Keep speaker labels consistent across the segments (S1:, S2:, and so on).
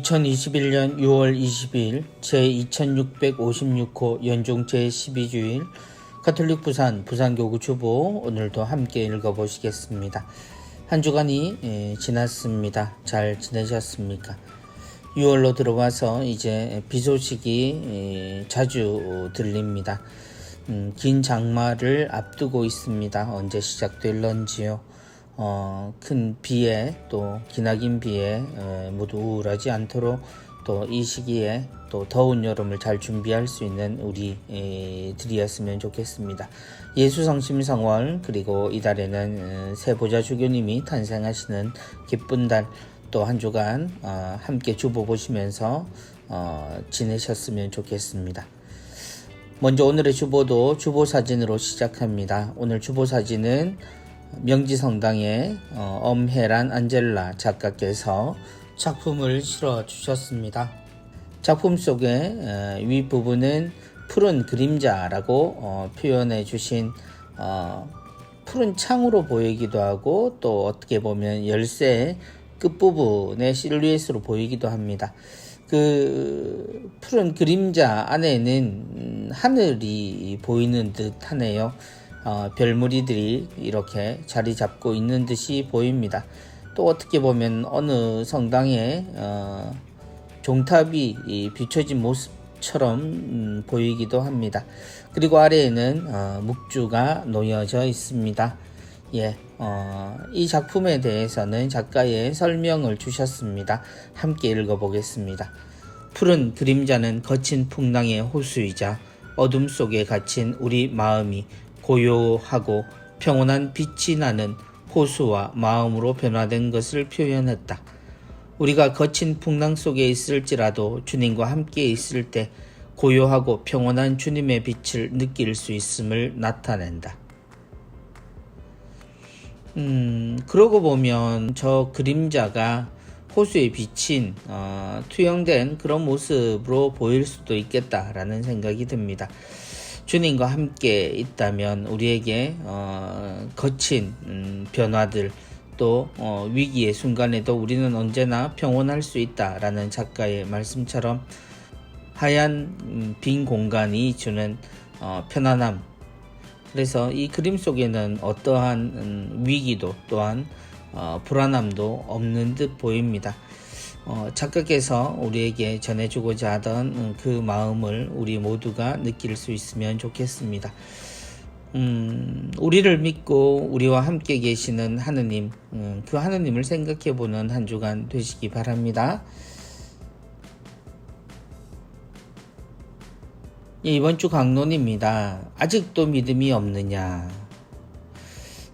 S1: 2021년 6월 22일 제2656호 연중 제12주일 가톨릭 부산교구 주보 오늘도 함께 읽어보시겠습니다. 한 주간이 지났습니다. 잘 지내셨습니까? 6월로 들어와서 이제 비 소식이 자주 들립니다. 긴 장마를 앞두고 있습니다. 언제 시작될런지요. 큰 비에 또 기나긴 비에 모두 우울하지 않도록 또 이 시기에 또 더운 여름을 잘 준비할 수 있는 우리들이었으면 좋겠습니다. 예수성심성월 그리고 이달에는 세보자 주교님이 탄생하시는 기쁜 달 또 한 주간 함께 주보 보시면서 지내셨으면 좋겠습니다. 먼저 오늘의 주보도 주보 사진으로 시작합니다. 오늘 주보 사진은 명지성당의 엄혜란 안젤라 작가께서 작품을 실어 주셨습니다. 작품 속에 윗부분은 푸른 그림자라고 표현해 주신 푸른 창으로 보이기도 하고 또 어떻게 보면 열쇠 끝부분의 실루엣으로 보이기도 합니다. 그 푸른 그림자 안에는 하늘이 보이는 듯 하네요. 별무리들이 이렇게 자리 잡고 있는 듯이 보입니다. 또 어떻게 보면 어느 성당에 종탑이 비춰진 모습처럼 보이기도 합니다. 그리고 아래에는 묵주가 놓여져 있습니다. 이 작품에 대해서는 작가의 설명을 주셨습니다. 함께 읽어보겠습니다. 푸른 그림자는 거친 풍랑의 호수이자 어둠 속에 갇힌 우리 마음이 고요하고 평온한 빛이 나는 호수와 마음으로 변화된 것을 표현했다. 우리가 거친 풍랑 속에 있을지라도 주님과 함께 있을 때 고요하고 평온한 주님의 빛을 느낄 수 있음을 나타낸다. 그러고 보면 저 그림자가 호수에 비친 투영된 그런 모습으로 보일 수도 있겠다라는 생각이 듭니다. 주님과 함께 있다면 우리에게 거친 변화들 또 위기의 순간에도 우리는 언제나 평온할 수 있다라는 작가의 말씀처럼 하얀 빈 공간이 주는 편안함, 그래서 이 그림 속에는 어떠한 위기도 또한 불안함도 없는 듯 보입니다. 작가께서 우리에게 전해주고자 하던 그 마음을 우리 모두가 느낄 수 있으면 좋겠습니다. 우리를 믿고 우리와 함께 계시는 하느님, 그 하느님을 생각해보는 한 주간 되시기 바랍니다. 이번 주 강론입니다. 아직도 믿음이 없느냐?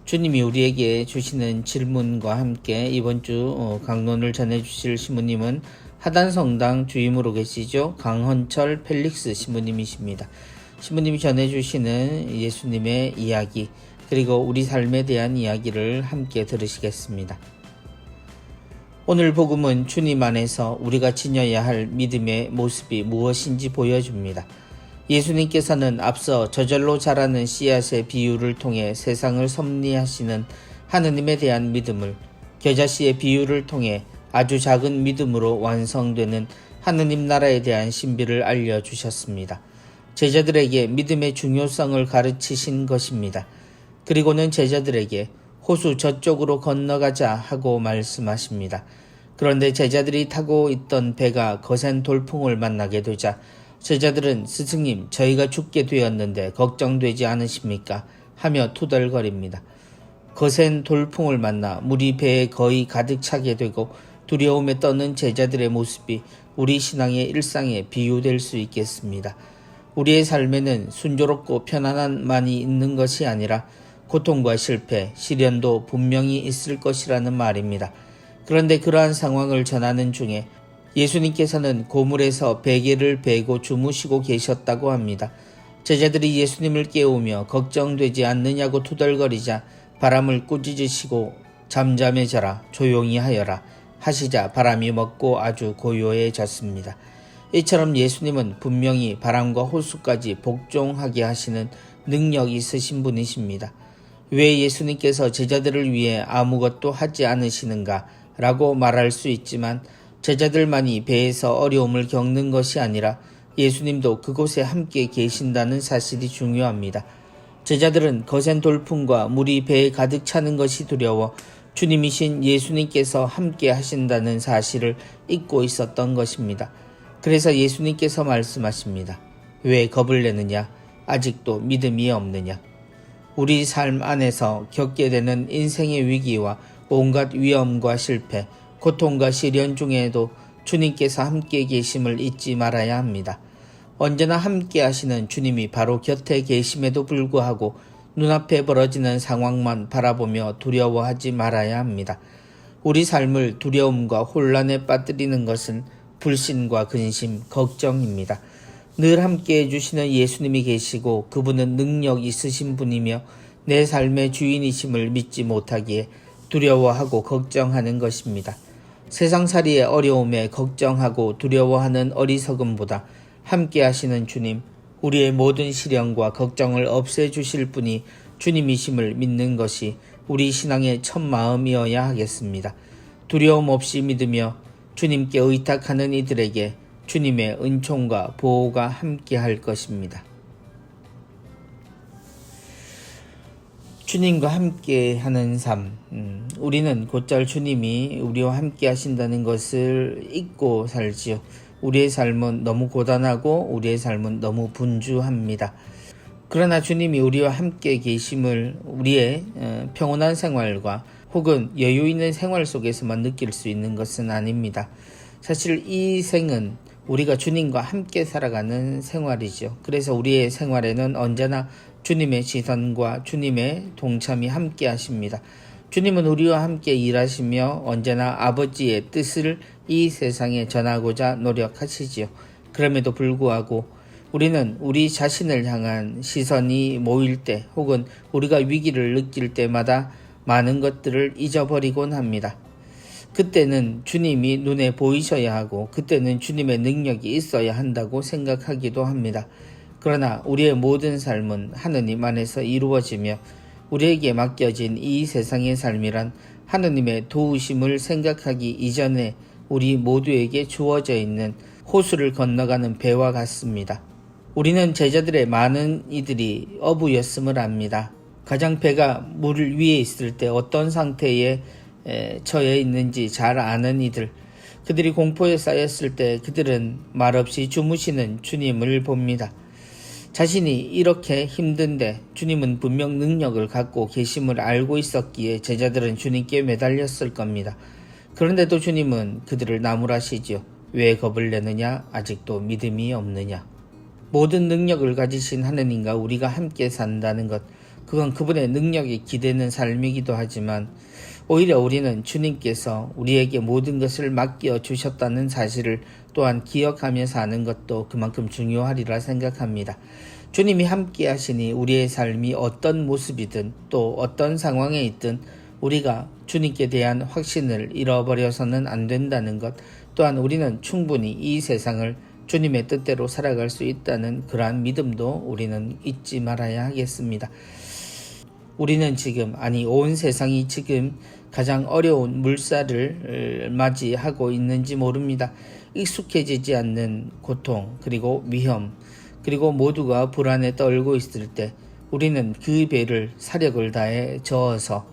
S1: 주님이 우리에게 주시는 질문과 함께 이번 주 강론을 전해주실 시무님은 하단성당 주임으로 계시죠. 강헌철 펠릭스 시무님이십니다. 시무님이 전해주시는 예수님의 이야기 그리고 우리 삶에 대한 이야기를 함께 들으시겠습니다. 오늘 복음은 주님 안에서 우리가 지녀야 할 믿음의 모습이 무엇인지 보여줍니다. 예수님께서는 앞서 저절로 자라는 씨앗의 비유를 통해 세상을 섭리하시는 하느님에 대한 믿음을, 겨자씨의 비유를 통해 아주 작은 믿음으로 완성되는 하느님 나라에 대한 신비를 알려주셨습니다. 제자들에게 믿음의 중요성을 가르치신 것입니다. 그리고는 제자들에게 호수 저쪽으로 건너가자 하고 말씀하십니다. 그런데 제자들이 타고 있던 배가 거센 돌풍을 만나게 되자 제자들은 스승님, 저희가 죽게 되었는데 걱정되지 않으십니까? 하며 투덜거립니다. 거센 돌풍을 만나 물이 배에 거의 가득 차게 되고 두려움에 떠는 제자들의 모습이 우리 신앙의 일상에 비유될 수 있겠습니다. 우리의 삶에는 순조롭고 편안함만이 있는 것이 아니라 고통과 실패, 시련도 분명히 있을 것이라는 말입니다. 그런데 그러한 상황을 전하는 중에 예수님께서는 고물에서 베개를 베고 주무시고 계셨다고 합니다. 제자들이 예수님을 깨우며 걱정되지 않느냐고 투덜거리자 바람을 꾸짖으시고 잠잠해져라, 조용히 하여라 하시자 바람이 멎고 아주 고요해졌습니다. 이처럼 예수님은 분명히 바람과 호수까지 복종하게 하시는 능력이 있으신 분이십니다. 왜 예수님께서 제자들을 위해 아무것도 하지 않으시는가 라고 말할 수 있지만 제자들만이 배에서 어려움을 겪는 것이 아니라 예수님도 그곳에 함께 계신다는 사실이 중요합니다. 제자들은 거센 돌풍과 물이 배에 가득 차는 것이 두려워 주님이신 예수님께서 함께 하신다는 사실을 잊고 있었던 것입니다. 그래서 예수님께서 말씀하십니다. 왜 겁을 내느냐? 아직도 믿음이 없느냐? 우리 삶 안에서 겪게 되는 인생의 위기와 온갖 위험과 실패, 고통과 시련 중에도 주님께서 함께 계심을 잊지 말아야 합니다. 언제나 함께 하시는 주님이 바로 곁에 계심에도 불구하고 눈앞에 벌어지는 상황만 바라보며 두려워하지 말아야 합니다. 우리 삶을 두려움과 혼란에 빠뜨리는 것은 불신과 근심, 걱정입니다. 늘 함께 해주시는 예수님이 계시고 그분은 능력 있으신 분이며 내 삶의 주인이심을 믿지 못하기에 두려워하고 걱정하는 것입니다. 세상살이의 어려움에 걱정하고 두려워하는 어리석음보다 함께 하시는 주님, 우리의 모든 시련과 걱정을 없애주실 분이 주님이심을 믿는 것이 우리 신앙의 첫 마음이어야 하겠습니다. 두려움 없이 믿으며 주님께 의탁하는 이들에게 주님의 은총과 보호가 함께 할 것입니다. 주님과 함께 하는 삶, 우리는 곧잘 주님이 우리와 함께 하신다는 것을 잊고 살지요. 우리의 삶은 너무 고단하고 우리의 삶은 너무 분주합니다. 그러나 주님이 우리와 함께 계심을 우리의 평온한 생활과 혹은 여유 있는 생활 속에서만 느낄 수 있는 것은 아닙니다. 사실 이 생은 우리가 주님과 함께 살아가는 생활이죠. 그래서 우리의 생활에는 언제나 주님의 시선과 주님의 동참이 함께 하십니다. 주님은 우리와 함께 일하시며 언제나 아버지의 뜻을 이 세상에 전하고자 노력하시지요. 그럼에도 불구하고 우리는 우리 자신을 향한 시선이 모일 때 혹은 우리가 위기를 느낄 때마다 많은 것들을 잊어버리곤 합니다. 그때는 주님이 눈에 보이셔야 하고 그때는 주님의 능력이 있어야 한다고 생각하기도 합니다. 그러나 우리의 모든 삶은 하느님 안에서 이루어지며 우리에게 맡겨진 이 세상의 삶이란 하느님의 도우심을 생각하기 이전에 우리 모두에게 주어져 있는 호수를 건너가는 배와 같습니다. 우리는 제자들의 많은 이들이 어부였음을 압니다. 가장 배가 물 위에 있을 때 어떤 상태에 처해 있는지 잘 아는 이들, 그들이 공포에 쌓였을 때 그들은 말없이 주무시는 주님을 봅니다. 자신이 이렇게 힘든데 주님은 분명 능력을 갖고 계심을 알고 있었기에 제자들은 주님께 매달렸을 겁니다. 그런데도 주님은 그들을 나무라시지요. 왜 겁을 내느냐? 아직도 믿음이 없느냐? 모든 능력을 가지신 하느님과 우리가 함께 산다는 것, 그건 그분의 능력에 기대는 삶이기도 하지만 오히려 우리는 주님께서 우리에게 모든 것을 맡겨주셨다는 사실을 또한 기억하며 사는 것도 그만큼 중요하리라 생각합니다. 주님이 함께 하시니 우리의 삶이 어떤 모습이든 또 어떤 상황에 있든 우리가 주님께 대한 확신을 잃어버려서는 안 된다는 것, 또한 우리는 충분히 이 세상을 주님의 뜻대로 살아갈 수 있다는 그러한 믿음도 우리는 잊지 말아야 하겠습니다. 우리는 지금, 온 세상이 지금 가장 어려운 물살을 맞이하고 있는지 모릅니다. 익숙해지지 않는 고통, 그리고 위험, 그리고 모두가 불안에 떨고 있을 때 우리는 그 배를 사력을 다해 저어서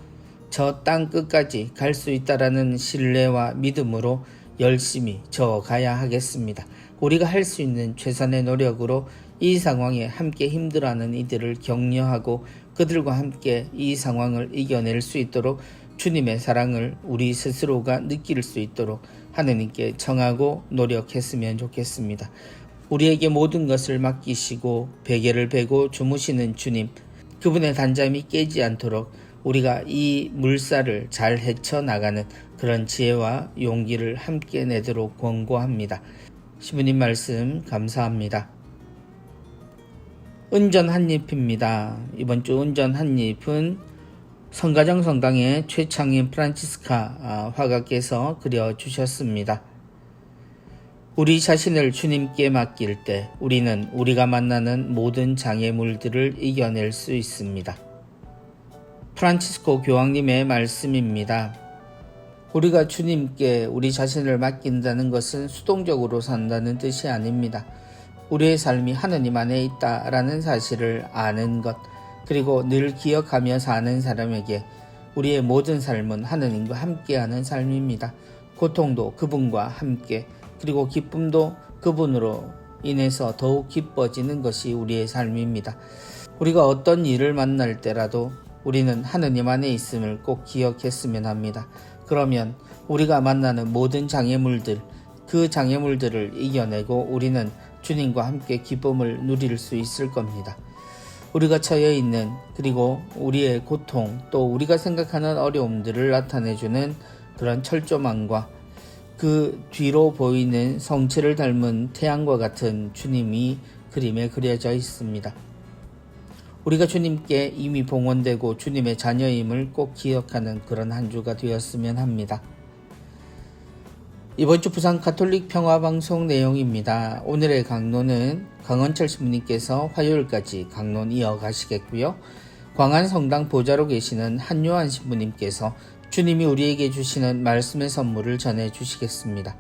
S1: 저 땅 끝까지 갈 수 있다라는 신뢰와 믿음으로 열심히 저어가야 하겠습니다. 우리가 할 수 있는 최선의 노력으로 이 상황에 함께 힘들어하는 이들을 격려하고 그들과 함께 이 상황을 이겨낼 수 있도록 주님의 사랑을 우리 스스로가 느낄 수 있도록 하느님께 청하고 노력했으면 좋겠습니다. 우리에게 모든 것을 맡기시고 베개를 베고 주무시는 주님, 그분의 단잠이 깨지 않도록 우리가 이 물살을 잘 헤쳐나가는 그런 지혜와 용기를 함께 내도록 권고합니다. 시부님 말씀 감사합니다. 은전 한잎입니다. 이번 주 은전 한잎은 성가정 성당의 최창인 프란치스카 화가께서 그려주셨습니다. 우리 자신을 주님께 맡길 때 우리는 우리가 만나는 모든 장애물들을 이겨낼 수 있습니다. 프란치스코 교황님의 말씀입니다. 우리가 주님께 우리 자신을 맡긴다는 것은 수동적으로 산다는 뜻이 아닙니다. 우리의 삶이 하느님 안에 있다라는 사실을 아는 것, 그리고 늘 기억하며 사는 사람에게 우리의 모든 삶은 하느님과 함께하는 삶입니다. 고통도 그분과 함께, 그리고 기쁨도 그분으로 인해서 더욱 기뻐지는 것이 우리의 삶입니다. 우리가 어떤 일을 만날 때라도 우리는 하느님 안에 있음을 꼭 기억했으면 합니다. 그러면 우리가 만나는 모든 장애물들, 그 장애물들을 이겨내고 우리는 주님과 함께 기쁨을 누릴 수 있을 겁니다. 우리가 처해 있는, 그리고 우리의 고통, 또 우리가 생각하는 어려움들을 나타내주는 그런 철조망과 그 뒤로 보이는 성체를 닮은 태양과 같은 주님이 그림에 그려져 있습니다. 우리가 주님께 이미 봉헌되고 주님의 자녀임을 꼭 기억하는 그런 한 주가 되었으면 합니다. 이번 주 부산 가톨릭 평화방송 내용입니다. 오늘의 강론은 강원철 신부님께서 화요일까지 강론 이어가시겠고요. 광안성당 보좌로 계시는 한요한 신부님께서 주님이 우리에게 주시는 말씀의 선물을 전해주시겠습니다.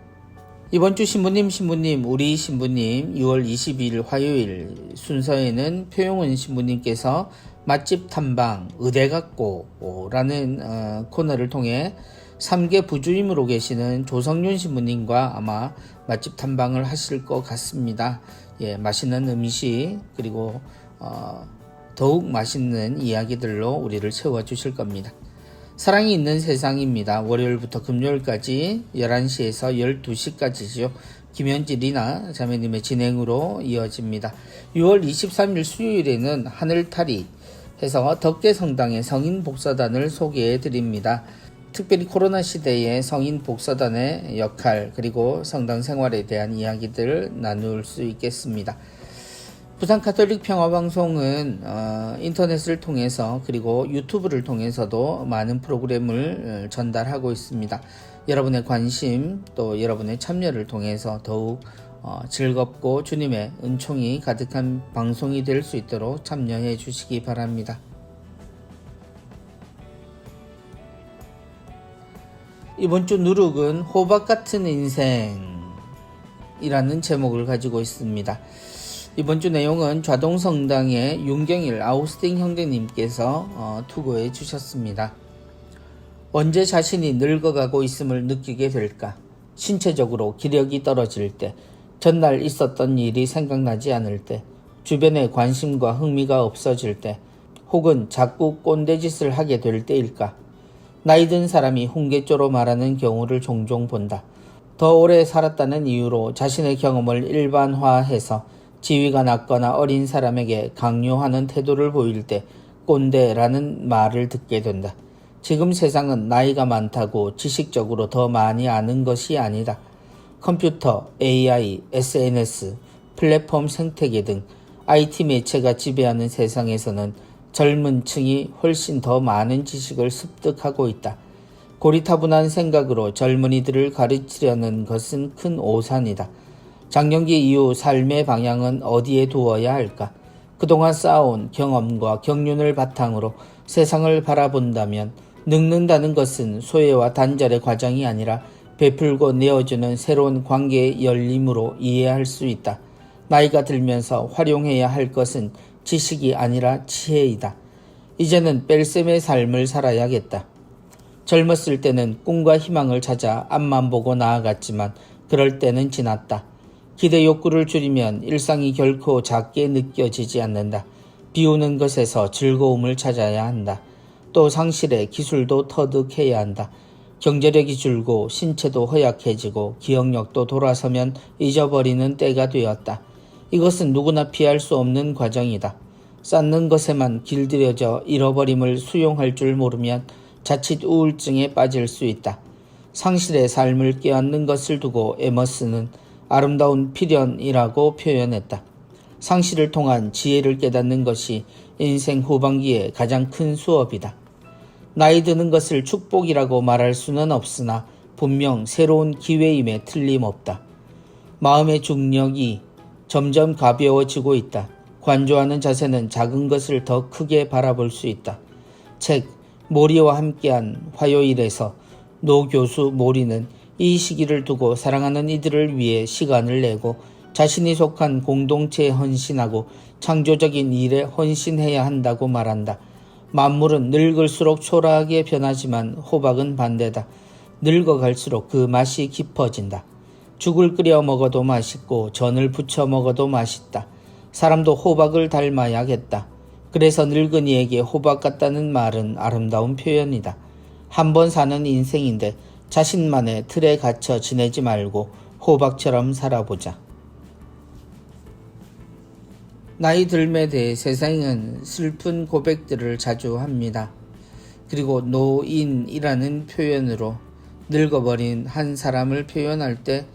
S1: 이번 주 신부님 우리 신부님 6월 22일 화요일 순서에는 표용은 신부님께서 맛집 탐방 의대 같고 라는 코너를 통해 3개 부주임으로 계시는 조성윤 신부님과 아마 맛집 탐방을 하실 것 같습니다. 예, 맛있는 음식, 그리고 더욱 맛있는 이야기들로 우리를 채워주실 겁니다. 사랑이 있는 세상입니다. 월요일부터 금요일까지 11시에서 12시까지죠. 김현지 리나 자매님의 진행으로 이어집니다. 6월 23일 수요일에는 하늘타리 해서 덕계성당의 성인 복사단을 소개해 드립니다. 특별히 코로나 시대의 성인 복사단의 역할, 그리고 성당 생활에 대한 이야기들을 나눌 수 있겠습니다. 부산 가톨릭 평화방송은 인터넷을 통해서, 그리고 유튜브를 통해서도 많은 프로그램을 전달하고 있습니다. 여러분의 관심, 또 여러분의 참여를 통해서 더욱 즐겁고 주님의 은총이 가득한 방송이 될 수 있도록 참여해 주시기 바랍니다. 이번 주 누룩은 호박 같은 인생이라는 제목을 가지고 있습니다. 이번 주 내용은 좌동성당의 윤경일 아우스틴 형제님께서 투고해 주셨습니다. 언제 자신이 늙어가고 있음을 느끼게 될까? 신체적으로 기력이 떨어질 때, 전날 있었던 일이 생각나지 않을 때, 주변에 관심과 흥미가 없어질 때, 혹은 자꾸 꼰대짓을 하게 될 때일까? 나이 든 사람이 훈계조로 말하는 경우를 종종 본다. 더 오래 살았다는 이유로 자신의 경험을 일반화해서 지위가 낮거나 어린 사람에게 강요하는 태도를 보일 때 꼰대라는 말을 듣게 된다. 지금 세상은 나이가 많다고 지식적으로 더 많이 아는 것이 아니다. 컴퓨터, AI, SNS, 플랫폼 생태계 등 IT 매체가 지배하는 세상에서는 젊은 층이 훨씬 더 많은 지식을 습득하고 있다. 고리타분한 생각으로 젊은이들을 가르치려는 것은 큰 오산이다. 장년기 이후 삶의 방향은 어디에 두어야 할까? 그동안 쌓아온 경험과 경륜을 바탕으로 세상을 바라본다면 늙는다는 것은 소외와 단절의 과정이 아니라 베풀고 내어주는 새로운 관계의 열림으로 이해할 수 있다. 나이가 들면서 활용해야 할 것은 지식이 아니라 지혜이다. 이제는 뺄셈의 삶을 살아야겠다. 젊었을 때는 꿈과 희망을 찾아 앞만 보고 나아갔지만 그럴 때는 지났다. 기대 욕구를 줄이면 일상이 결코 작게 느껴지지 않는다. 비우는 것에서 즐거움을 찾아야 한다. 또 상실에 기술도 터득해야 한다. 경제력이 줄고 신체도 허약해지고 기억력도 돌아서면 잊어버리는 때가 되었다. 이것은 누구나 피할 수 없는 과정이다. 쌓는 것에만 길들여져 잃어버림을 수용할 줄 모르면 자칫 우울증에 빠질 수 있다. 상실의 삶을 껴안는 것을 두고 에머스는 아름다운 필연이라고 표현했다. 상실을 통한 지혜를 깨닫는 것이 인생 후반기의 가장 큰 수업이다. 나이 드는 것을 축복이라고 말할 수는 없으나 분명 새로운 기회임에 틀림없다. 마음의 중력이 점점 가벼워지고 있다. 관조하는 자세는 작은 것을 더 크게 바라볼 수 있다. 책 모리와 함께한 화요일에서 노 교수 모리는 이 시기를 두고 사랑하는 이들을 위해 시간을 내고 자신이 속한 공동체에 헌신하고 창조적인 일에 헌신해야 한다고 말한다. 만물은 늙을수록 초라하게 변하지만 호박은 반대다. 늙어갈수록 그 맛이 깊어진다. 죽을 끓여 먹어도 맛있고 전을 부쳐 먹어도 맛있다. 사람도 호박을 닮아야겠다. 그래서 늙은이에게 호박 같다는 말은 아름다운 표현이다. 한 번 사는 인생인데 자신만의 틀에 갇혀 지내지 말고 호박처럼 살아보자. 나이 듦에 대해 세상은 슬픈 고백들을 자주 합니다. 그리고 노인이라는 표현으로 늙어버린 한 사람을 표현할 때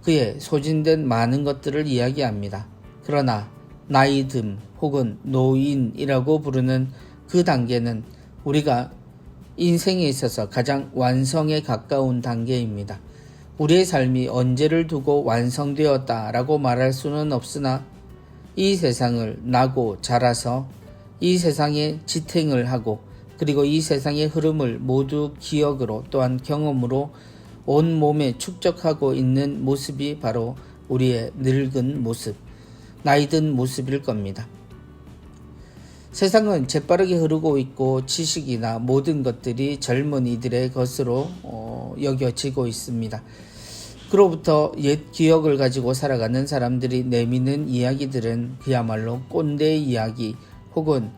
S1: 그의 소진된 많은 것들을 이야기합니다. 그러나 나이 듦 혹은 노인이라고 부르는 그 단계는 우리가 인생에 있어서 가장 완성에 가까운 단계입니다. 우리의 삶이 언제를 두고 완성되었다라고 말할 수는 없으나 이 세상을 나고 자라서 이 세상에 지탱을 하고 그리고 이 세상의 흐름을 모두 기억으로 또한 경험으로 온 몸에 축적하고 있는 모습이 바로 우리의 늙은 모습, 나이든 모습일 겁니다. 세상은 재빠르게 흐르고 있고 지식이나 모든 것들이 젊은이들의 것으로 여겨지고 있습니다. 그로부터 옛 기억을 가지고 살아가는 사람들이 내미는 이야기들은 그야말로 꼰대 이야기 혹은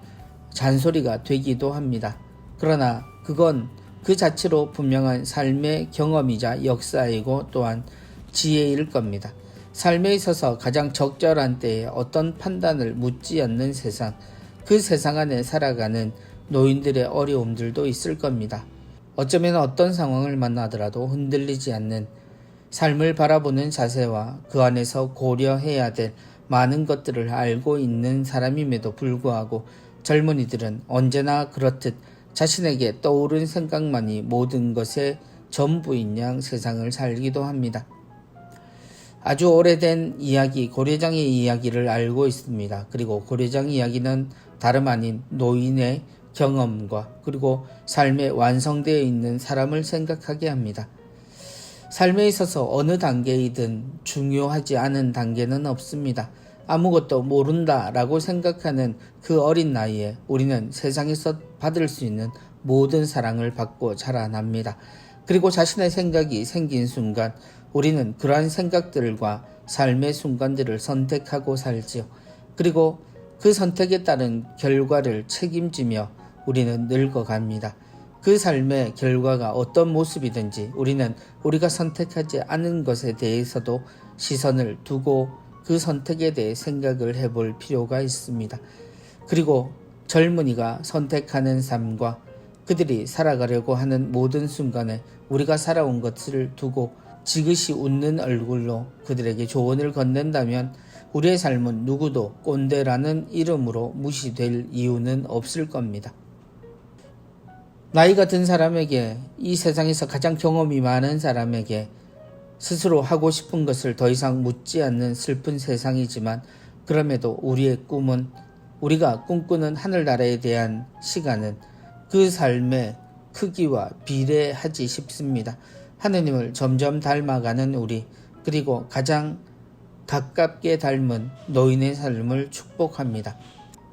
S1: 잔소리가 되기도 합니다. 그러나 그건 그 자체로 분명한 삶의 경험이자 역사이고 또한 지혜일 겁니다. 삶에 있어서 가장 적절한 때에 어떤 판단을 묻지 않는 세상, 그 세상 안에 살아가는 노인들의 어려움들도 있을 겁니다. 어쩌면 어떤 상황을 만나더라도 흔들리지 않는 삶을 바라보는 자세와 그 안에서 고려해야 될 많은 것들을 알고 있는 사람임에도 불구하고 젊은이들은 언제나 그렇듯 자신에게 떠오른 생각만이 모든 것의 전부인 양 세상을 살기도 합니다. 아주 오래된 이야기, 고려장의 이야기를 알고 있습니다. 그리고 고려장 이야기는 다름 아닌 노인의 경험과 그리고 삶에 완성되어 있는 사람을 생각하게 합니다. 삶에 있어서 어느 단계이든 중요하지 않은 단계는 없습니다. 아무것도 모른다라고 생각하는 그 어린 나이에 우리는 세상에서 받을 수 있는 모든 사랑을 받고 자라납니다. 그리고 자신의 생각이 생긴 순간 우리는 그러한 생각들과 삶의 순간들을 선택하고 살지요. 그리고 그 선택에 따른 결과를 책임지며 우리는 늙어갑니다. 그 삶의 결과가 어떤 모습이든지 우리는 우리가 선택하지 않은 것에 대해서도 시선을 두고 그 선택에 대해 생각을 해볼 필요가 있습니다. 그리고 젊은이가 선택하는 삶과 그들이 살아가려고 하는 모든 순간에 우리가 살아온 것을 두고 지그시 웃는 얼굴로 그들에게 조언을 건넨다면 우리의 삶은 누구도 꼰대라는 이름으로 무시될 이유는 없을 겁니다. 나이가 든 사람에게, 이 세상에서 가장 경험이 많은 사람에게 스스로 하고 싶은 것을 더 이상 묻지 않는 슬픈 세상이지만 그럼에도 우리의 꿈은, 우리가 꿈꾸는 하늘나라에 대한 시간은 그 삶의 크기와 비례하지 싶습니다. 하느님을 점점 닮아가는 우리, 그리고 가장 가깝게 닮은 노인의 삶을 축복합니다.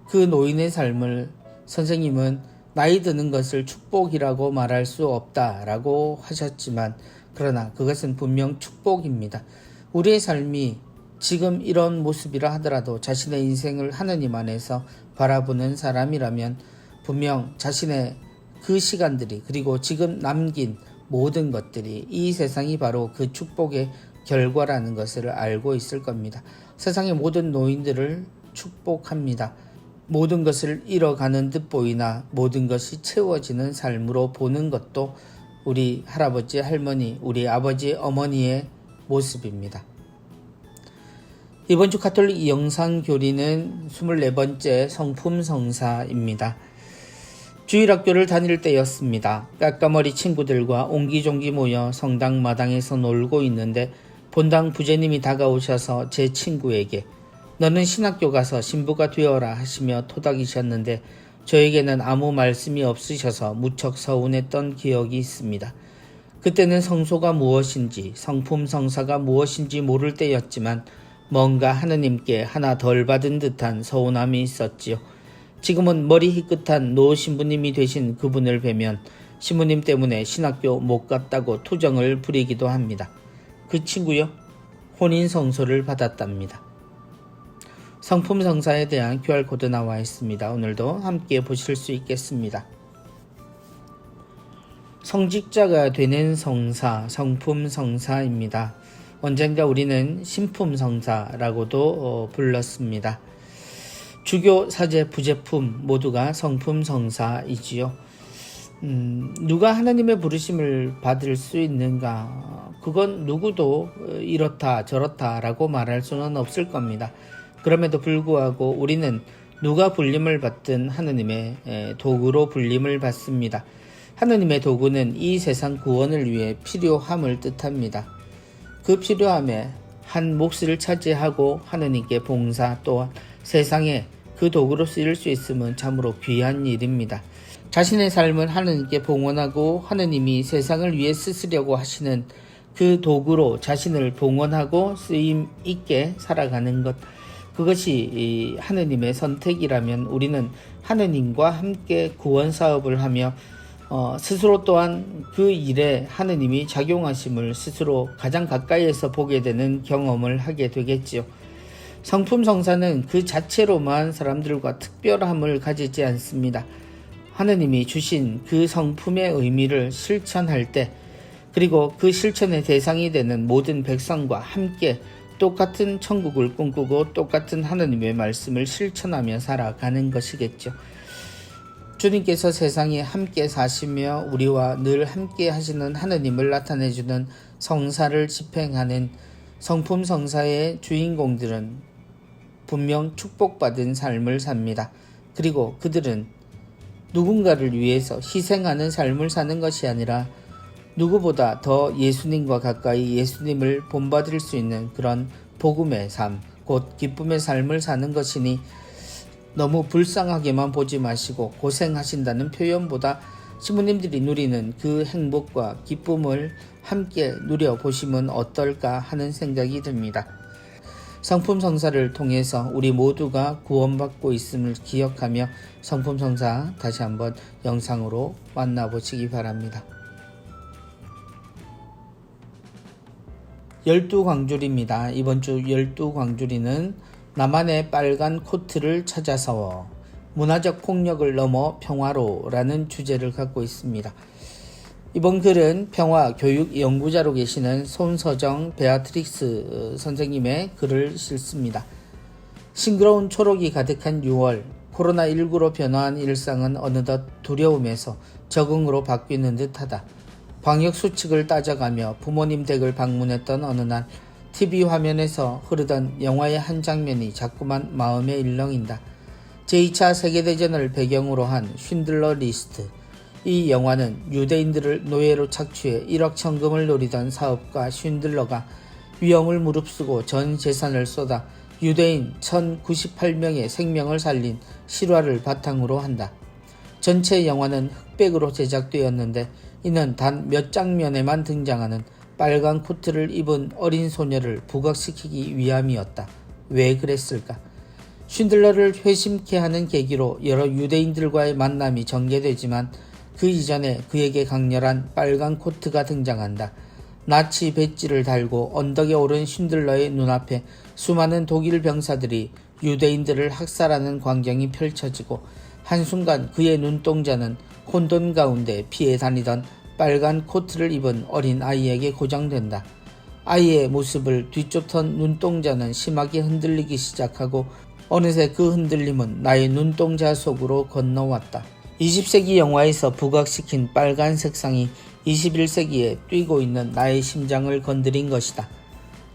S1: 그 노인의 삶을 선생님은 나이 드는 것을 축복이라고 말할 수 없다라고 하셨지만 그러나 그것은 분명 축복입니다. 우리의 삶이 지금 이런 모습이라 하더라도 자신의 인생을 하느님 안에서 바라보는 사람이라면 분명 자신의 그 시간들이 그리고 지금 남긴 모든 것들이 이 세상이 바로 그 축복의 결과라는 것을 알고 있을 겁니다. 세상의 모든 노인들을 축복합니다. 모든 것을 잃어가는 듯 보이나 모든 것이 채워지는 삶으로 보는 것도 우리 할아버지, 할머니, 우리 아버지, 어머니의 모습입니다. 이번 주 가톨릭 영상교리는 24번째 성품성사입니다. 주일학교를 다닐 때였습니다. 까까머리 친구들과 옹기종기 모여 성당 마당에서 놀고 있는데 본당 부제님이 다가오셔서 제 친구에게 너는 신학교 가서 신부가 되어라 하시며 토닥이셨는데 저에게는 아무 말씀이 없으셔서 무척 서운했던 기억이 있습니다. 그때는 성소가 무엇인지 성품성사가 무엇인지 모를 때였지만 뭔가 하느님께 하나 덜 받은 듯한 서운함이 있었지요. 지금은 머리 희끗한 노 신부님이 되신 그분을 뵈면 신부님 때문에 신학교 못 갔다고 투정을 부리기도 합니다. 그 친구요? 혼인성소를 받았답니다. 성품성사에 대한 QR코드 나와 있습니다. 오늘도 함께 보실 수 있겠습니다. 성직자가 되는 성사, 성품성사입니다. 언젠가 우리는 신품성사라고도 불렀습니다. 주교, 사제, 부제품 모두가 성품성사이지요. 누가 하나님의 부르심을 받을 수 있는가? 그건 누구도 이렇다 저렇다 라고 말할 수는 없을 겁니다. 그럼에도 불구하고 우리는 누가 불림을 받든 하나님의 도구로 불림을 받습니다. 하나님의 도구는 이 세상 구원을 위해 필요함을 뜻합니다. 그 필요함에 한 몫을 차지하고 하나님께 봉사 또한 세상에 그 도구로 쓰일 수 있으면 참으로 귀한 일입니다. 자신의 삶을 하나님께 봉헌하고 하나님이 세상을 위해 쓰시려고 하시는 그 도구로 자신을 봉헌하고 쓰임 있게 살아가는 것, 그것이 하나님의 선택이라면 우리는 하나님과 함께 구원 사업을 하며 스스로 또한 그 일에 하느님이 작용하심을 스스로 가장 가까이에서 보게 되는 경험을 하게 되겠지요. 성품성사는 그 자체로만 사람들과 특별함을 가지지 않습니다. 하느님이 주신 그 성품의 의미를 실천할 때, 그리고 그 실천의 대상이 되는 모든 백성과 함께 똑같은 천국을 꿈꾸고 똑같은 하느님의 말씀을 실천하며 살아가는 것이겠죠. 주님께서 세상에 함께 사시며 우리와 늘 함께 하시는 하느님을 나타내주는 성사를 집행하는 성품성사의 주인공들은 분명 축복받은 삶을 삽니다. 그리고 그들은 누군가를 위해서 희생하는 삶을 사는 것이 아니라 누구보다 더 예수님과 가까이 예수님을 본받을 수 있는 그런 복음의 삶, 곧 기쁨의 삶을 사는 것이니 너무 불쌍하게만 보지 마시고 고생하신다는 표현보다 신부님들이 누리는 그 행복과 기쁨을 함께 누려보시면 어떨까 하는 생각이 듭니다. 성품성사를 통해서 우리 모두가 구원받고 있음을 기억하며 성품성사 다시 한번 영상으로 만나보시기 바랍니다. 12광주리입니다. 이번 주 12광주리는 나만의 빨간 코트를 찾아서 문화적 폭력을 넘어 평화로라는 주제를 갖고 있습니다. 이번 글은 평화교육 연구자로 계시는 손서정 베아트릭스 선생님의 글을 실습니다. 싱그러운 초록이 가득한 6월, 코로나19로 변화한 일상은 어느덧 두려움에서 적응으로 바뀌는 듯하다. 방역수칙을 따져가며 부모님 댁을 방문했던 어느 날 TV 화면에서 흐르던 영화의 한 장면이 자꾸만 마음에 일렁인다. 제2차 세계대전을 배경으로 한 쉰들러 리스트. 이 영화는 유대인들을 노예로 착취해 1억 천금을 노리던 사업가 쉰들러가 위험을 무릅쓰고 전 재산을 쏟아 유대인 1098명의 생명을 살린 실화를 바탕으로 한다. 전체 영화는 흑백으로 제작되었는데 이는 단 몇 장면에만 등장하는 빨간 코트를 입은 어린 소녀를 부각시키기 위함이었다. 왜 그랬을까? 쉰들러를 회심케 하는 계기로 여러 유대인들과의 만남이 전개되지만 그 이전에 그에게 강렬한 빨간 코트가 등장한다. 나치 배지를 달고 언덕에 오른 쉰들러의 눈앞에 수많은 독일 병사들이 유대인들을 학살하는 광경이 펼쳐지고 한순간 그의 눈동자는 혼돈 가운데 피해 다니던 빨간 코트를 입은 어린 아이에게 고정된다. 아이의 모습을 뒤쫓던 눈동자는 심하게 흔들리기 시작하고 어느새 그 흔들림은 나의 눈동자 속으로 건너왔다. 20세기 영화에서 부각시킨 빨간 색상이 21세기에 뛰고 있는 나의 심장을 건드린 것이다.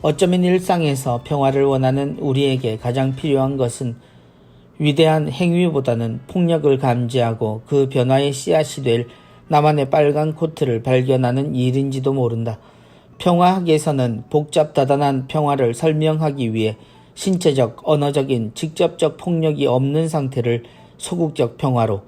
S1: 어쩌면 일상에서 평화를 원하는 우리에게 가장 필요한 것은 위대한 행위보다는 폭력을 감지하고 그 변화의 씨앗이 될 나만의 빨간 코트를 발견하는 일인지도 모른다. 평화학에서는 복잡다단한 평화를 설명하기 위해 신체적, 언어적인, 직접적 폭력이 없는 상태를 소극적 평화로,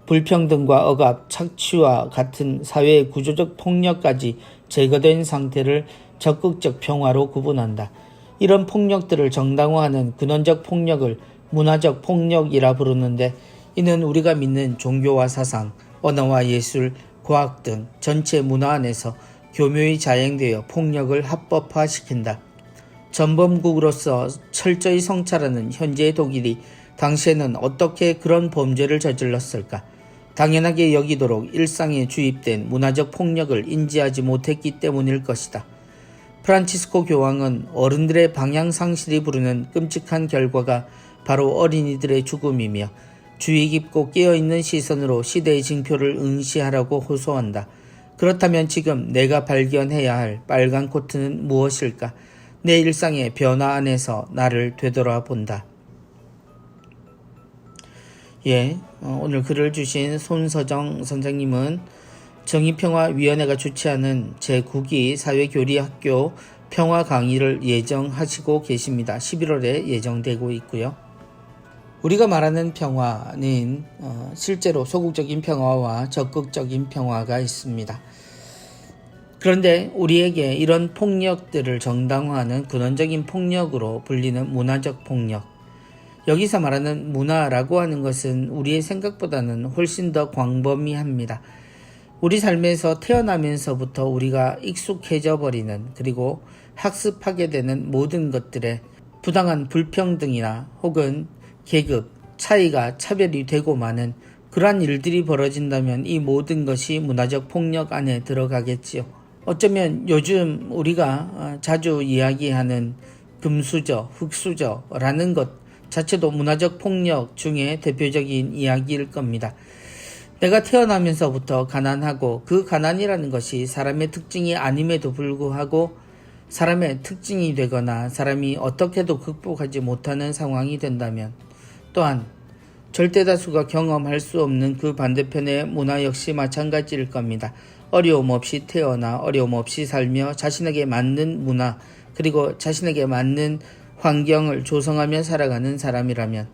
S1: 불평등과 억압, 착취와 같은 사회의 구조적 폭력까지 제거된 상태를 적극적 평화로 구분한다. 이런 폭력들을 정당화하는 근원적 폭력을 문화적 폭력이라 부르는데, 이는 우리가 믿는 종교와 사상, 언어와 예술, 과학 등 전체 문화 안에서 교묘히 자행되어 폭력을 합법화시킨다. 전범국으로서 철저히 성찰하는 현재의 독일이 당시에는 어떻게 그런 범죄를 저질렀을까? 당연하게 여기도록 일상에 주입된 문화적 폭력을 인지하지 못했기 때문일 것이다. 프란치스코 교황은 어른들의 방향 상실이 부르는 끔찍한 결과가 바로 어린이들의 죽음이며, 주의 깊고 깨어있는 시선으로 시대의 징표를 응시하라고 호소한다. 그렇다면 지금 내가 발견해야 할 빨간 코트는 무엇일까? 내 일상의 변화 안에서 나를 되돌아본다. 오늘 글을 주신 손서정 선생님은 정의평화위원회가 주최하는 제9기 사회교리학교 평화 강의를 예정하시고 계십니다. 11월에 예정되고 있고요. 우리가 말하는 평화는 실제로 소극적인 평화와 적극적인 평화가 있습니다. 그런데 우리에게 이런 폭력들을 정당화하는 근원적인 폭력으로 불리는 문화적 폭력, 여기서 말하는 문화라고 하는 것은 우리의 생각보다는 훨씬 더 광범위합니다. 우리 삶에서 태어나면서부터 우리가 익숙해져 버리는, 그리고 학습하게 되는 모든 것들에 부당한 불평등이나 혹은 계급, 차이가 차별이 되고 마는 그러한 일들이 벌어진다면 이 모든 것이 문화적 폭력 안에 들어가겠지요. 어쩌면 요즘 우리가 자주 이야기하는 금수저, 흑수저라는 것 자체도 문화적 폭력 중에 대표적인 이야기일 겁니다. 내가 태어나면서부터 가난하고, 그 가난이라는 것이 사람의 특징이 아님에도 불구하고 사람의 특징이 되거나 사람이 어떻게도 극복하지 못하는 상황이 된다면, 또한 절대다수가 경험할 수 없는 그 반대편의 문화 역시 마찬가지일 겁니다. 어려움 없이 태어나 어려움 없이 살며 자신에게 맞는 문화, 그리고 자신에게 맞는 환경을 조성하며 살아가는 사람이라면,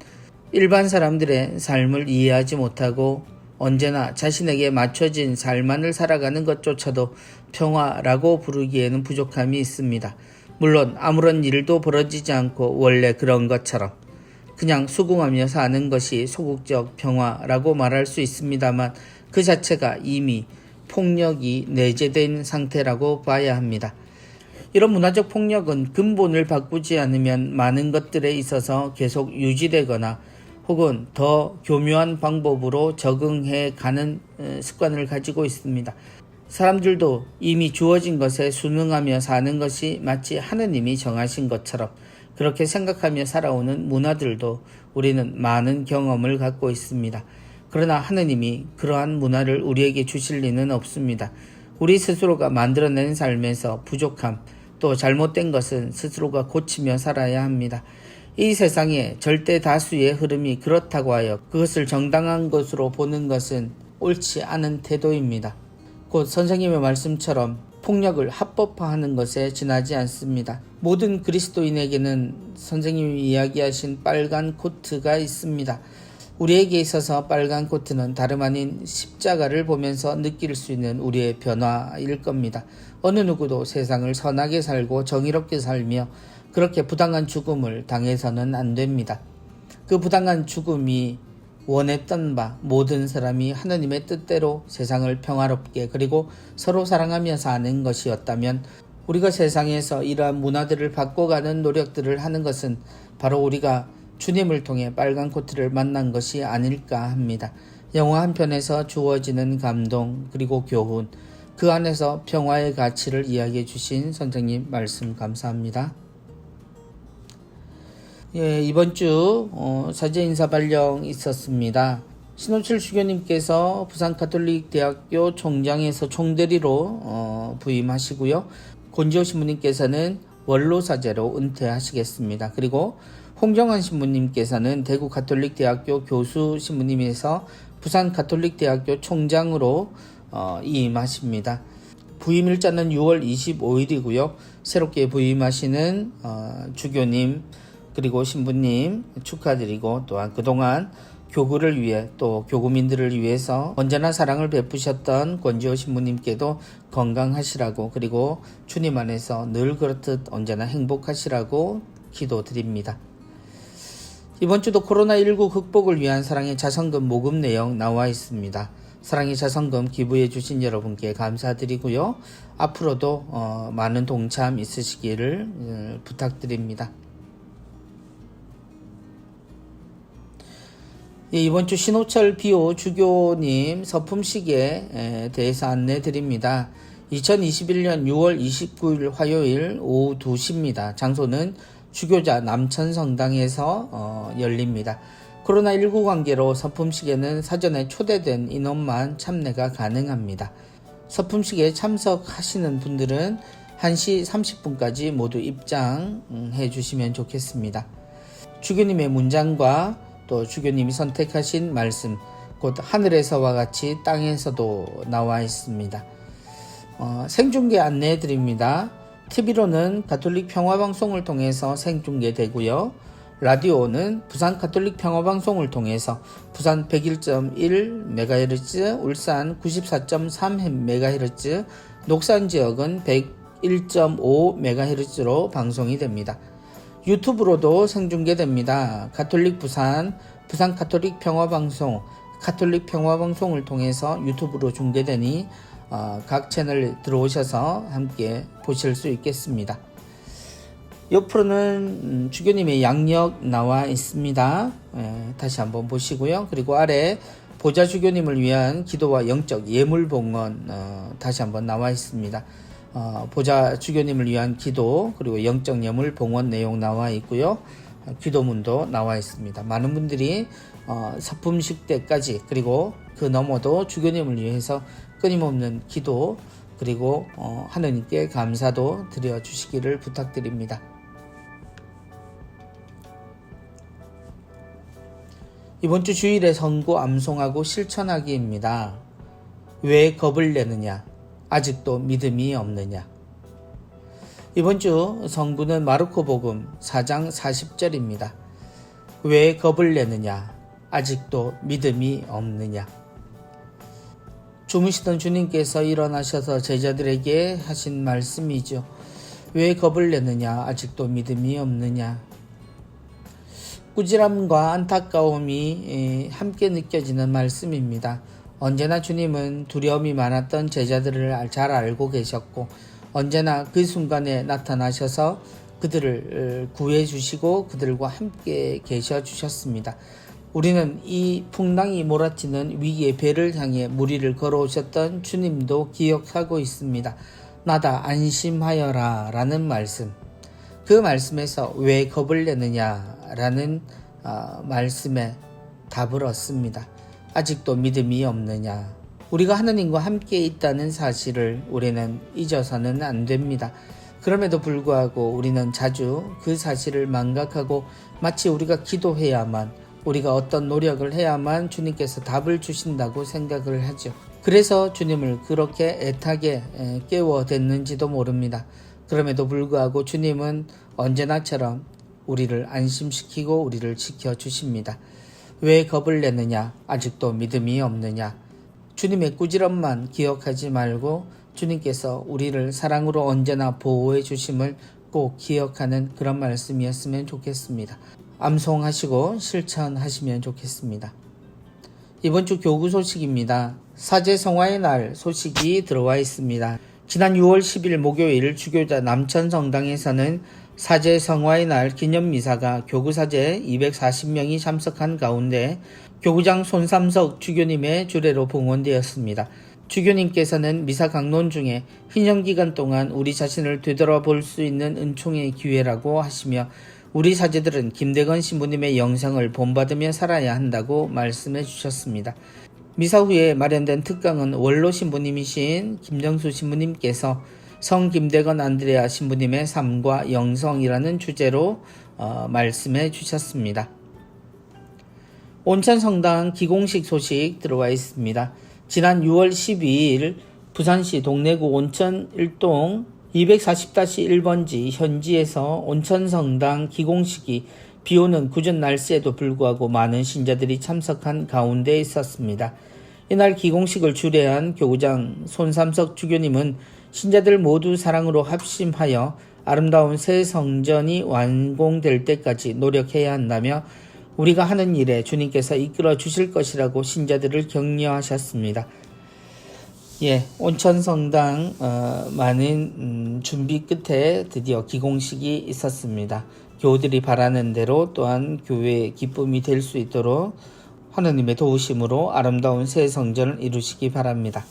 S1: 일반 사람들의 삶을 이해하지 못하고 언제나 자신에게 맞춰진 삶만을 살아가는 것조차도 평화라고 부르기에는 부족함이 있습니다. 물론 아무런 일도 벌어지지 않고 원래 그런 것처럼 그냥 수긍하며 사는 것이 소극적 평화라고 말할 수 있습니다만, 그 자체가 이미 폭력이 내재된 상태라고 봐야 합니다. 이런 문화적 폭력은 근본을 바꾸지 않으면 많은 것들에 있어서 계속 유지되거나 혹은 더 교묘한 방법으로 적응해 가는 습관을 가지고 있습니다. 사람들도 이미 주어진 것에 순응하며 사는 것이 마치 하느님이 정하신 것처럼 그렇게 생각하며 살아오는 문화들도 우리는 많은 경험을 갖고 있습니다. 그러나 하느님이 그러한 문화를 우리에게 주실 리는 없습니다. 우리 스스로가 만들어낸 삶에서 부족함, 또 잘못된 것은 스스로가 고치며 살아야 합니다. 이 세상의 절대 다수의 흐름이 그렇다고 하여 그것을 정당한 것으로 보는 것은 옳지 않은 태도입니다. 곧 선생님의 말씀처럼 폭력을 합법화하는 것에 지나지 않습니다. 모든 그리스도인에게는 선생님이 이야기하신 빨간 코트가 있습니다. 우리에게 있어서 빨간 코트는 다름 아닌 십자가를 보면서 느낄 수 있는 우리의 변화일 겁니다. 어느 누구도 세상을 선하게 살고 정의롭게 살며 그렇게 부당한 죽음을 당해서는 안 됩니다. 그 부당한 죽음이 원했던 바 모든 사람이 하느님의 뜻대로 세상을 평화롭게 그리고 서로 사랑하며 사는 것이었다면, 우리가 세상에서 이러한 문화들을 바꿔가는 노력들을 하는 것은 바로 우리가 주님을 통해 빨간 코트를 만난 것이 아닐까 합니다. 영화 한 편에서 주어지는 감동 그리고 교훈, 그 안에서 평화의 가치를 이야기해 주신 선생님 말씀 감사합니다. 이번 주 사제 인사 발령 있었습니다. 신호철 주교님께서 부산가톨릭대학교 총장에서 총대리로 부임하시고요. 권지호 신부님께서는 원로사제로 은퇴하시겠습니다. 그리고 홍정환 신부님께서는 대구가톨릭대학교 교수 신부님에서 부산가톨릭대학교 총장으로 이임하십니다. 부임일자는 6월 25일이고요. 새롭게 부임하시는 주교님 그리고 신부님 축하드리고, 또한 그동안 교구를 위해 또 교구민들을 위해서 언제나 사랑을 베푸셨던 권지호 신부님께도 건강하시라고 그리고 주님 안에서 늘 그렇듯 언제나 행복하시라고 기도드립니다. 이번 주도 코로나19 극복을 위한 사랑의 자선금 모금 내용 나와 있습니다. 사랑의 자선금 기부해 주신 여러분께 감사드리고요. 앞으로도 많은 동참 있으시기를 부탁드립니다. 이번 주 신호철 비오 주교님 서품식에 대해서 안내 드립니다. 2021년 6월 29일 화요일 오후 2시입니다. 장소는 주교자 남천성당에서 열립니다. 코로나19 관계로 서품식에는 사전에 초대된 인원만 참여가 가능합니다. 서품식에 참석하시는 분들은 1시 30분까지 모두 입장해 주시면 좋겠습니다. 주교님의 문장과 또 주교님이 선택하신 말씀, 곧 하늘에서와 같이 땅에서도 나와 있습니다. 생중계 안내해 드립니다. TV로는 가톨릭 평화방송을 통해서 생중계되고요. 라디오는 부산 가톨릭 평화방송을 통해서 부산 101.1MHz, 울산 94.3MHz, 녹산 지역은 101.5MHz로 방송이 됩니다. 유튜브로도 생중계됩니다. 가톨릭 부산, 부산 가톨릭 평화방송, 가톨릭 평화방송을 통해서 유튜브로 중계되니 각 채널 들어오셔서 함께 보실 수 있겠습니다. 옆으로는 주교님의 양력 나와 있습니다. 다시 한번 보시고요. 그리고 아래 보좌 주교님을 위한 기도와 영적 예물 봉헌 다시 한번 나와 있습니다. 보좌 주교님을 위한 기도 그리고 영적 예물 봉헌 내용 나와 있고요. 기도문도 나와 있습니다. 많은 분들이 서품식 때까지 그리고 그 너머도 주교님을 위해서 끊임없는 기도 그리고 하느님께 감사도 드려주시기를 부탁드립니다. 이번 주 주일에 선고 암송하고 실천하기입니다. 왜 겁을 내느냐? 아직도 믿음이 없느냐? 이번 주 성구는 마르코 복음 4장 40절입니다. 왜 겁을 내느냐? 아직도 믿음이 없느냐? 주무시던 주님께서 일어나셔서 제자들에게 하신 말씀이죠. 왜 겁을 내느냐? 아직도 믿음이 없느냐? 꾸지람과 안타까움이 함께 느껴지는 말씀입니다. 언제나 주님은 두려움이 많았던 제자들을 잘 알고 계셨고 언제나 그 순간에 나타나셔서 그들을 구해 주시고 그들과 함께 계셔 주셨습니다. 우리는 이 풍랑이 몰아치는 위기의 배를 향해 무리를 걸어오셨던 주님도 기억하고 있습니다. 나다 안심하여라 라는 말씀. 그 말씀에서 왜 겁을 내느냐 라는 말씀에 답을 얻습니다. 아직도 믿음이 없느냐? 우리가 하느님과 함께 있다는 사실을 우리는 잊어서는 안 됩니다. 그럼에도 불구하고 우리는 자주 그 사실을 망각하고 마치 우리가 기도해야만 우리가 어떤 노력을 해야만 주님께서 답을 주신다고 생각을 하죠. 그래서 주님을 그렇게 애타게 깨워댔는지도 모릅니다. 그럼에도 불구하고 주님은 언제나처럼 우리를 안심시키고 우리를 지켜주십니다. 왜 겁을 내느냐? 아직도 믿음이 없느냐? 주님의 꾸지람만 기억하지 말고 주님께서 우리를 사랑으로 언제나 보호해 주심을 꼭 기억하는 그런 말씀이었으면 좋겠습니다. 암송하시고 실천하시면 좋겠습니다. 이번 주 교구 소식입니다. 사제성화의 날 소식이 들어와 있습니다. 지난 6월 10일 목요일 주교자 남천성당에서는 사제성화의 날 기념미사가 교구사제 240명이 참석한 가운데 교구장 손삼석 주교님의 주례로 봉헌되었습니다. 주교님께서는 미사 강론 중에 희년기간 동안 우리 자신을 되돌아볼 수 있는 은총의 기회라고 하시며 우리 사제들은 김대건 신부님의 영상을 본받으며 살아야 한다고 말씀해 주셨습니다. 미사 후에 마련된 특강은 원로 신부님이신 김정수 신부님께서 성 김대건 안드레아 신부님의 삶과 영성이라는 주제로 말씀해 주셨습니다. 온천성당 기공식 소식 들어와 있습니다. 지난 6월 12일 부산시 동래구 온천 1동 240-1번지 현지에서 온천성당 기공식이 비오는 궂은 날씨에도 불구하고 많은 신자들이 참석한 가운데 있었습니다. 이날 기공식을 주례한 교구장 손삼석 주교님은 신자들 모두 사랑으로 합심하여 아름다운 새 성전이 완공될 때까지 노력해야 한다며 우리가 하는 일에 주님께서 이끌어 주실 것이라고 신자들을 격려하셨습니다. 온천성당 많은 준비 끝에 드디어 기공식이 있었습니다. 교우들이 바라는 대로 또한 교회의 기쁨이 될 수 있도록 하느님의 도우심으로 아름다운 새 성전을 이루시기 바랍니다.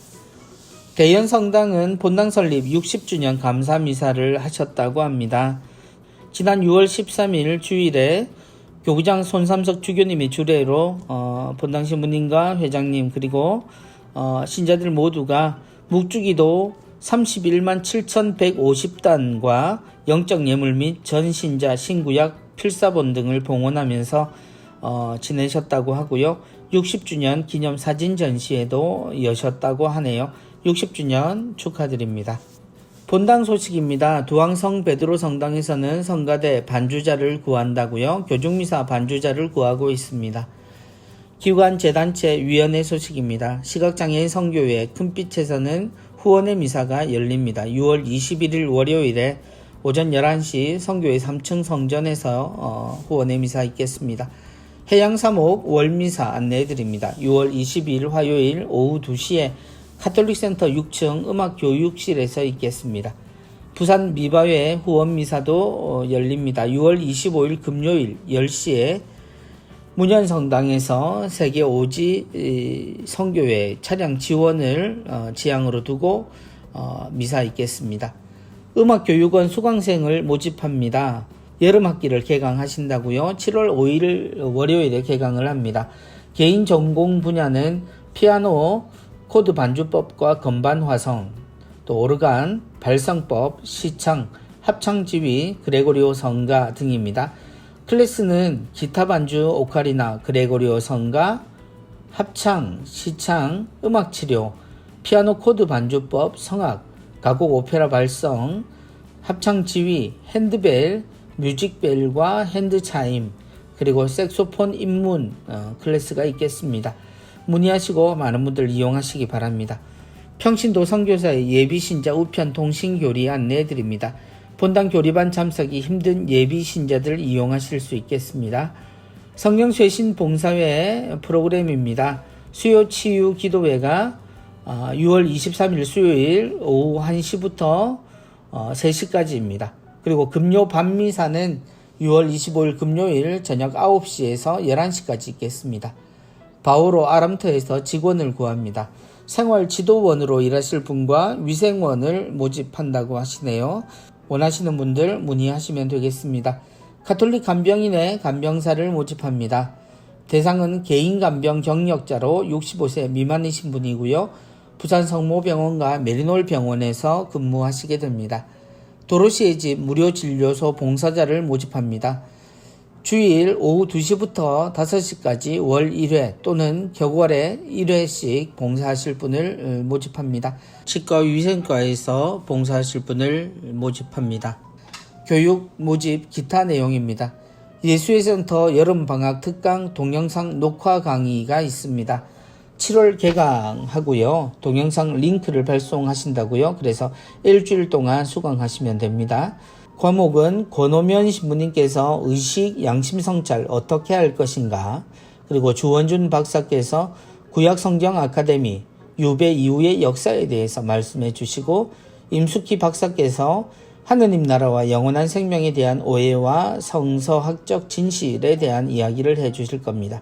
S1: 대연성당은 본당 설립 60주년 감사미사를 하셨다고 합니다. 지난 6월 13일 주일에 교구장 손삼석 주교님이 주례로 본당 신부님과 회장님 그리고 신자들 모두가 묵주기도 31만 7,150단과 영적 예물 및 전신자 신구약 필사본 등을 봉헌하면서 지내셨다고 하고요. 60주년 기념 사진 전시회도 여셨다고 하네요. 60주년 축하드립니다. 본당 소식입니다. 두왕성 베드로 성당에서는 성가대 반주자를 구한다고요. 교중미사 반주자를 구하고 있습니다. 기관 재단체 위원회 소식입니다. 시각장애인 성교회 큰빛에서는 후원의 미사가 열립니다. 6월 21일 월요일에 오전 11시 성교회 3층 성전에서 후원의 미사 있겠습니다. 해양사목 월미사 안내해드립니다. 6월 22일 화요일 오후 2시에 카톨릭센터 6층 음악교육실에서 있겠습니다. 부산 미바회 후원미사도 열립니다. 6월 25일 금요일 10시에 문현성당에서 세계 오지 성교회 차량 지원을 지향으로 두고 미사 있겠습니다. 음악교육원 수강생을 모집합니다. 여름학기를 개강하신다고요. 7월 5일 월요일에 개강을 합니다. 개인 전공 분야는 피아노, 코드 반주법과 건반 화성, 또 오르간, 발성법, 시창, 합창지휘, 그레고리오 성가 등입니다. 클래스는 기타 반주, 오카리나, 그레고리오 성가, 합창, 시창, 음악치료, 피아노 코드 반주법, 성악, 가곡 오페라 발성, 합창지휘, 핸드벨, 뮤직벨과 핸드차임, 그리고 색소폰 입문 클래스가 있겠습니다. 문의하시고 많은 분들 이용하시기 바랍니다. 평신도 선교사의 예비신자 우편 통신교리 안내해드립니다. 본당 교리반 참석이 힘든 예비신자들 이용하실 수 있겠습니다. 성경쇄신 봉사회 프로그램입니다. 수요치유 기도회가 6월 23일 수요일 오후 1시부터 3시까지입니다. 그리고 금요 밤미사는 6월 25일 금요일 저녁 9시에서 11시까지 있겠습니다. 바오로 아람터에서 직원을 구합니다. 생활지도원으로 일하실 분과 위생원을 모집한다고 하시네요. 원하시는 분들 문의하시면 되겠습니다. 가톨릭 간병인의 간병사를 모집합니다. 대상은 개인 간병 경력자로 65세 미만이신 분이고요. 부산 성모병원과 메리놀 병원에서 근무하시게 됩니다. 도로시의 집 무료진료소 봉사자를 모집합니다. 주일 오후 2시부터 5시까지 월 1회 또는 격월에 1회씩 봉사하실 분을 모집합니다. 치과위생과에서 봉사하실 분을 모집합니다. 교육 모집 기타 내용입니다. 예수의 센터 여름방학 특강 동영상 녹화 강의가 있습니다. 7월 개강하고요. 동영상 링크를 발송하신다고요. 그래서 일주일 동안 수강하시면 됩니다. 과목은 권오면 신부님께서 의식 양심성찰 어떻게 할 것인가, 그리고 주원준 박사께서 구약성경 아카데미 유배 이후의 역사에 대해서 말씀해 주시고, 임숙희 박사께서 하느님 나라와 영원한 생명에 대한 오해와 성서학적 진실에 대한 이야기를 해 주실 겁니다.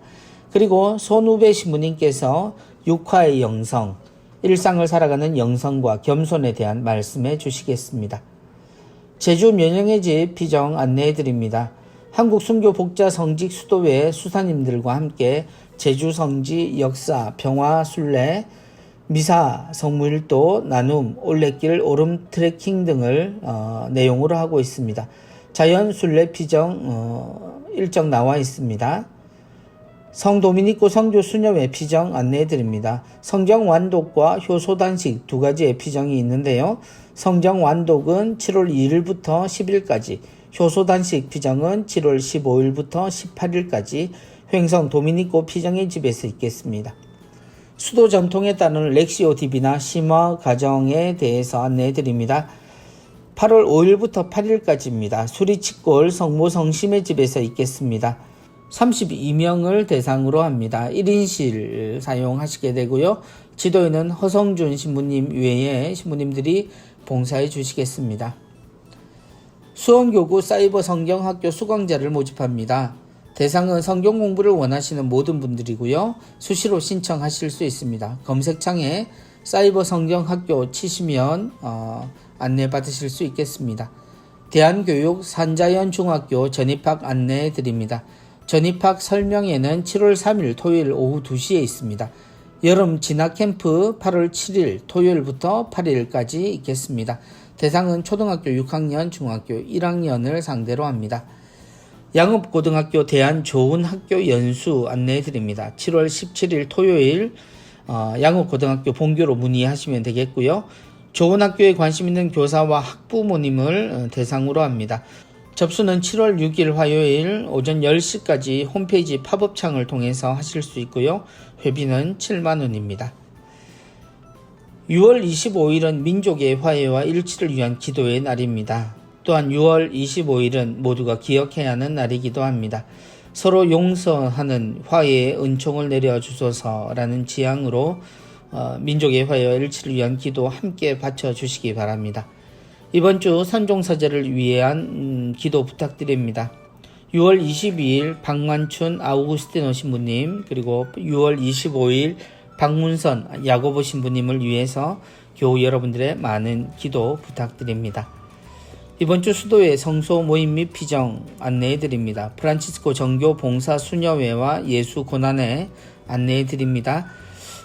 S1: 그리고 손우배 신부님께서 육화의 영성, 일상을 살아가는 영성과 겸손에 대한 말씀해 주시겠습니다. 제주 면영의 집 피정 안내해 드립니다. 한국 순교 복자 성직 수도회 수사님들과 함께 제주 성지 역사, 평화, 순례, 미사, 성무일도, 나눔, 올레길, 오름 트레킹 등을 내용으로 하고 있습니다. 자연 순례 피정 일정 나와 있습니다. 성도미니코 성교 수녀회 피정 안내해 드립니다. 성경 완독과 효소 단식 두 가지의 피정이 있는데요. 성경 완독은 7월 2일부터 10일까지, 효소단식 피정은 7월 15일부터 18일까지 횡성 도미니코 피정의 집에서 있겠습니다. 수도 전통에 따른 렉시오 DB나 심화 과정에 대해서 안내해 드립니다. 8월 5일부터 8일까지입니다. 수리치골 성모 성심의 집에서 있겠습니다. 32명을 대상으로 합니다. 1인실 사용하시게 되고요. 지도에는 허성준 신부님 외에 신부님들이 봉사해 주시겠습니다. 수원교구 사이버 성경학교 수강자를 모집합니다. 대상은 성경 공부를 원하시는 모든 분들이고요. 수시로 신청하실 수 있습니다. 검색창에 사이버 성경학교 치시면 안내 받으실 수 있겠습니다. 대한교육 산자연 중학교 전입학 안내해 드립니다. 전입학 설명회는 7월 3일 토요일 오후 2시에 있습니다. 여름 진학 캠프 8월 7일 토요일부터 8일까지 있겠습니다. 대상은 초등학교 6학년, 중학교 1학년을 상대로 합니다. 양업고등학교 대한좋은학교 연수 안내해 드립니다. 7월 17일 토요일 양업고등학교 본교로 문의하시면 되겠고요. 좋은 학교에 관심 있는 교사와 학부모님을 대상으로 합니다. 접수는 7월 6일 화요일 오전 10시까지 홈페이지 팝업창을 통해서 하실 수 있고요. 회비는 7만원입니다. 6월 25일은 민족의 화해와 일치를 위한 기도의 날입니다. 또한 6월 25일은 모두가 기억해야 하는 날이기도 합니다. 서로 용서하는 화해의 은총을 내려주소서라는 지향으로 민족의 화해와 일치를 위한 기도 함께 바쳐주시기 바랍니다. 이번 주 선종사제를 위한 기도 부탁드립니다. 6월 22일 박만춘 아우구스티노 신부님, 그리고 6월 25일 박문선 야고보 신부님을 위해서 교우 여러분들의 많은 기도 부탁드립니다. 이번 주 수도의 성소 모임 및 피정 안내해 드립니다. 프란치스코 정교 봉사 수녀회와 예수 고난회 안내해 드립니다.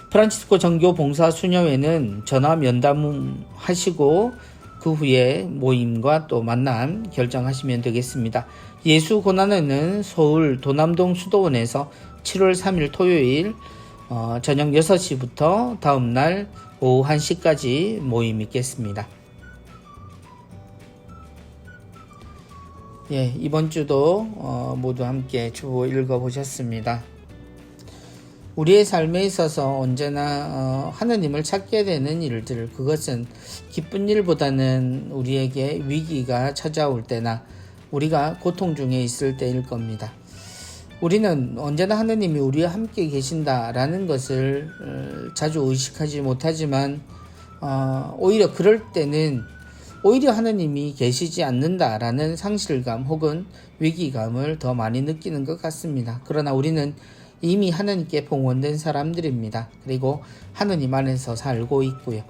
S1: 프란치스코 정교 봉사 수녀회는 전화 면담 하시고 그 후에 모임과 또 만남 결정하시면 되겠습니다. 예수 고난회는 서울 도남동 수도원에서 7월 3일 토요일 저녁 6시부터 다음날 오후 1시까지 모임 있겠습니다. 예, 이번 주도 모두 함께 주보 읽어보셨습니다. 우리의 삶에 있어서 언제나 하느님을 찾게 되는 일들, 그것은 기쁜 일보다는 우리에게 위기가 찾아올 때나 우리가 고통 중에 있을 때일 겁니다. 우리는 언제나 하느님이 우리와 함께 계신다라는 것을 자주 의식하지 못하지만 오히려 그럴 때는 오히려 하느님이 계시지 않는다라는 상실감 혹은 위기감을 더 많이 느끼는 것 같습니다. 그러나 우리는 이미 하느님께 봉헌된 사람들입니다. 그리고 하느님 안에서 살고 있고요.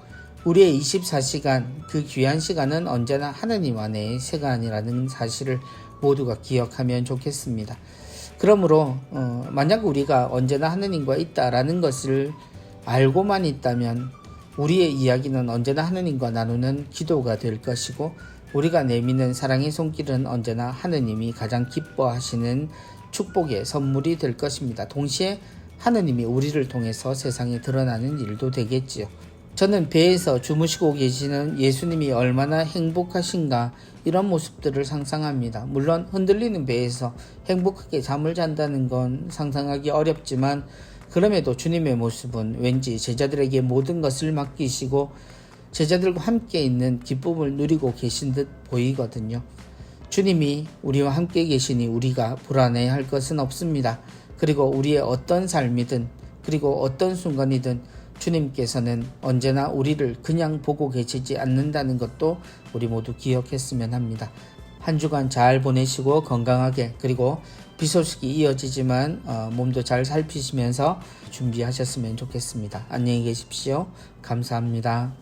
S1: 우리의 24시간, 그 귀한 시간은 언제나 하느님 안의 시간이라는 사실을 모두가 기억하면 좋겠습니다. 그러므로 만약 우리가 언제나 하느님과 있다라는 것을 알고만 있다면 우리의 이야기는 언제나 하느님과 나누는 기도가 될 것이고, 우리가 내미는 사랑의 손길은 언제나 하느님이 가장 기뻐하시는 축복의 선물이 될 것입니다. 동시에 하느님이 우리를 통해서 세상에 드러나는 일도 되겠지요. 저는 배에서 주무시고 계시는 예수님이 얼마나 행복하신가, 이런 모습들을 상상합니다. 물론 흔들리는 배에서 행복하게 잠을 잔다는 건 상상하기 어렵지만, 그럼에도 주님의 모습은 왠지 제자들에게 모든 것을 맡기시고 제자들과 함께 있는 기쁨을 누리고 계신 듯 보이거든요. 주님이 우리와 함께 계시니 우리가 불안해할 것은 없습니다. 그리고 우리의 어떤 삶이든, 그리고 어떤 순간이든 주님께서는 언제나 우리를 그냥 보고 계시지 않는다는 것도 우리 모두 기억했으면 합니다. 한 주간 잘 보내시고 건강하게, 그리고 비 소식이 이어지지만 몸도 잘 살피시면서 준비하셨으면 좋겠습니다. 안녕히 계십시오. 감사합니다.